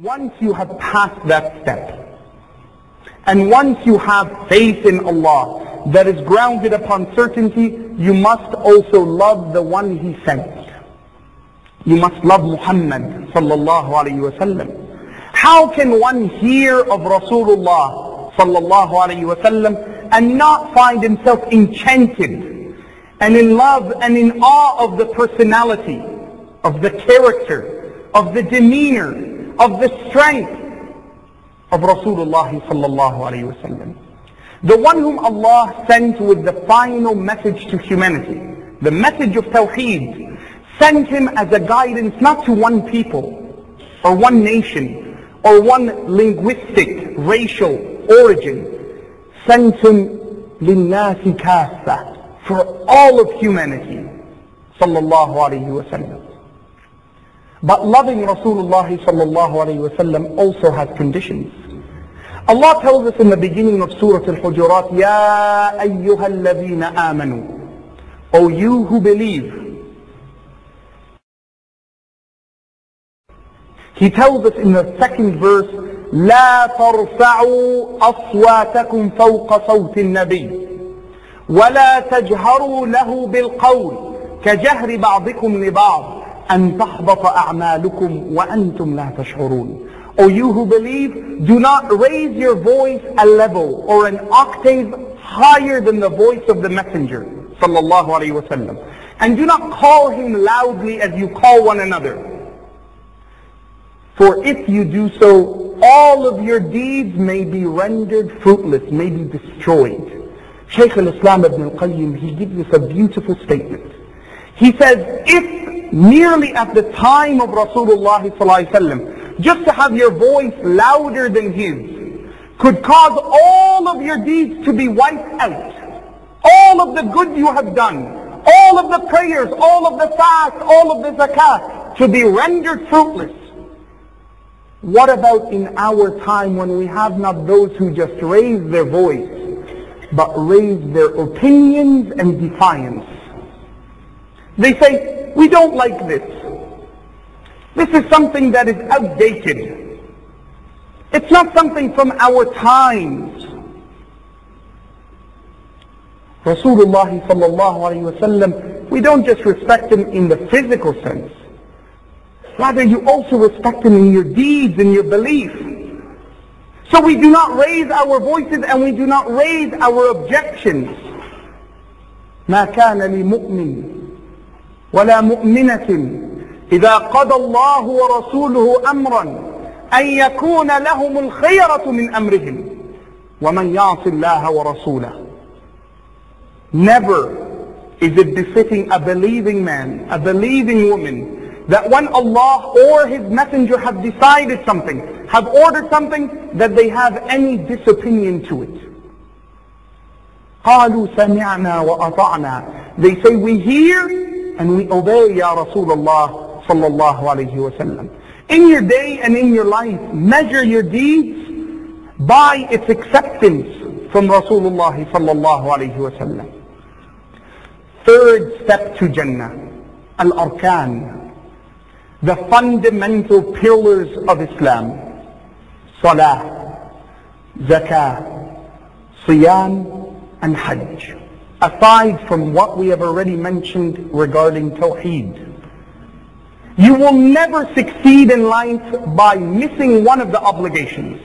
Once you have passed that step, and once you have faith in Allah that is grounded upon certainty, you must also love the one He sent. You must love Muhammad sallallahu alayhi wa sallam. How can one hear of Rasulullah sallallahu alayhi wa sallam and not find himself enchanted and in love and in awe of the personality, of the character, of the demeanor, of the strength of Rasulullah sallallahu alayhi wa sallam? The one whom Allah sent with the final message to humanity, the message of Tawheed, sent him as a guidance not to one people or one nation or one linguistic, racial origin, sent him لِلنَّاسِ كَافَّةً, for all of humanity, sallallahu alayhi wa sallam. But loving Rasulullah sallallahu alayhi wa sallam also has conditions. Allah tells us in the beginning of Surah Al-Hujurat, يَا أَيُّهَا الَّذِينَ آمَنُوا, O you who believe. He tells us in the second verse, لا ترفعوا أصواتكم فوق صوت النبي ولا تجهروا له بالقول كجهر بعضكم لبعض أن تحبط أعمالكم وأنتم لا تشعرون. O you who believe, do not raise your voice a level or an octave higher than the voice of the Messenger sallallahu alayhi wa sallam, and do not call him loudly as you call one another. For if you do so, all of your deeds may be rendered fruitless, may be destroyed. Shaykh al-Islam ibn al-Qayyim, he gives us a beautiful statement. He says, if merely at the time of Rasulullah sallallahu alayhi wa sallam, just to have your voice louder than his could cause all of your deeds to be wiped out, all of the good you have done, all of the prayers, all of the fast, all of the zakat to be rendered fruitless, what about in our time when we have not those who just raise their voice, but raise their opinions and defiance? They say, we don't like this. This is something that is outdated. It's not something from our times. Rasulullah sallallahu alayhi wa sallam, we don't just respect him in the physical sense. Rather, you also respect him in your deeds and your belief. So we do not raise our voices and we do not raise our objections. ما كان لمؤمن ولا مؤمنة إذا قضى الله ورسوله أمرا أن يكون لهم الخيرة من أمرهم ومن يعص الله ورسوله. Never is it befitting a believing man, a believing woman, that when Allah or His Messenger have decided something, have ordered something, that they have any disopinion to it. قالوا سمعنا وأطعنا. They say, we hear and we obey, Ya Rasulullah sallallahu alayhi wa sallam. In your day and in your life, measure your deeds by its acceptance from Rasulullah sallallahu alayhi wa sallam. Third step to Jannah, al-arkan, the fundamental pillars of Islam: Salah, Zakah, Siyam, and Hajj. Aside from what we have already mentioned regarding Tawheed. You will never succeed in life by missing one of the obligations.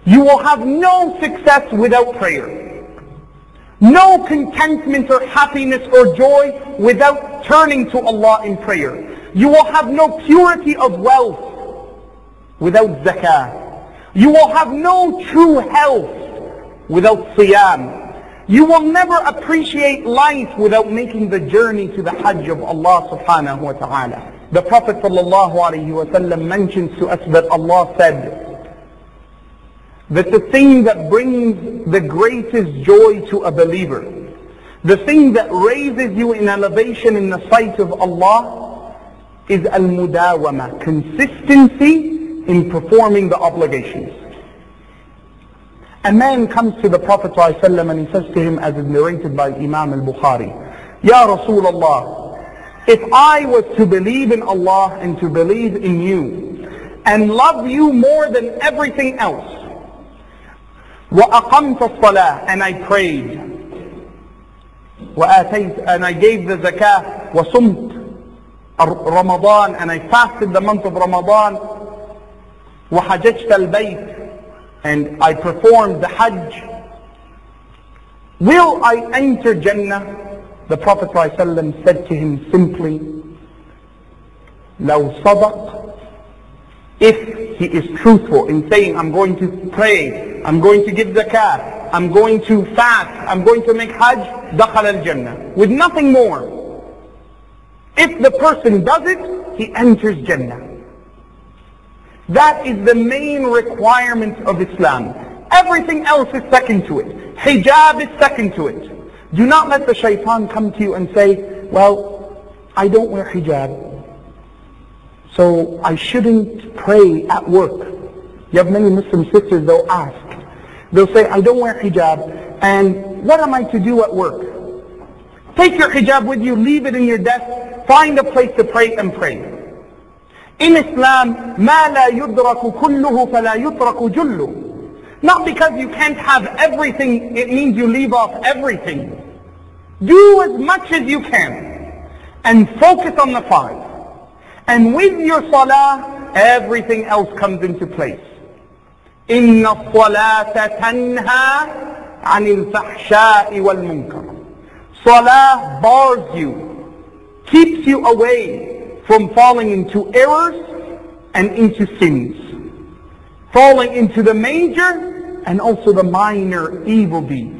You will have no success without prayer. No contentment or happiness or joy without turning to Allah in prayer. You will have no purity of wealth without zakah. You will have no true health without siyam. You will never appreciate life without making the journey to the Hajj of Allah subhanahu wa ta'ala. The Prophet sallallahu alayhi wa sallam mentions to us that Allah said that the thing that brings the greatest joy to a believer, the thing that raises you in elevation in the sight of Allah, is al-mudawama, consistency in performing the obligations. A man comes to the Prophet ﷺ and he says to him, as is narrated by Imam al-Bukhari, Ya Rasulullah, if I was to believe in Allah and to believe in you, and love you more than everything else. وَأَقَمْتَ الصَّلَاةِ, and I prayed. وَآتَيْتَ, and I gave the zakah. وَصُمْتَ Ramadan, and I fasted the month of Ramadan. وَحَجَجْتَ الْبَيْتِ, and I performed the Hajj. Will I enter Jannah? The Prophet ﷺ said to him simply, لَوْ صَدَقْ, if he is truthful in saying, I'm going to pray, I'm going to give zakah, I'm going to fast, I'm going to make Hajj, دَخَلَ الْجَنَّةِ, with nothing more. If the person does it, he enters Jannah. That is the main requirement of Islam. Everything else is second to it. Hijab is second to it. Do not let the shaitan come to you and say, well, I don't wear hijab, so I shouldn't pray at work. You have many Muslim sisters, they'll ask. They'll say, I don't wear hijab, and what am I to do at work? Take your hijab with you, leave it in your desk, find a place to pray and pray. In Islam, مَا لَا يُدْرَكُ كُلُّهُ فَلَا يُتْرَكُ جُلُّهُ. Not because you can't have everything, it means you leave off everything. Do as much as you can, and focus on the 5. And with your salah, everything else comes into place. إِنَّ الصَّلَاةَ تَنْهَى عَنِ الْفَحْشَاءِ وَالْمُنْكَرِ. Salah bars you, keeps you away from falling into errors and into sins, falling into the major and also the minor evil deeds.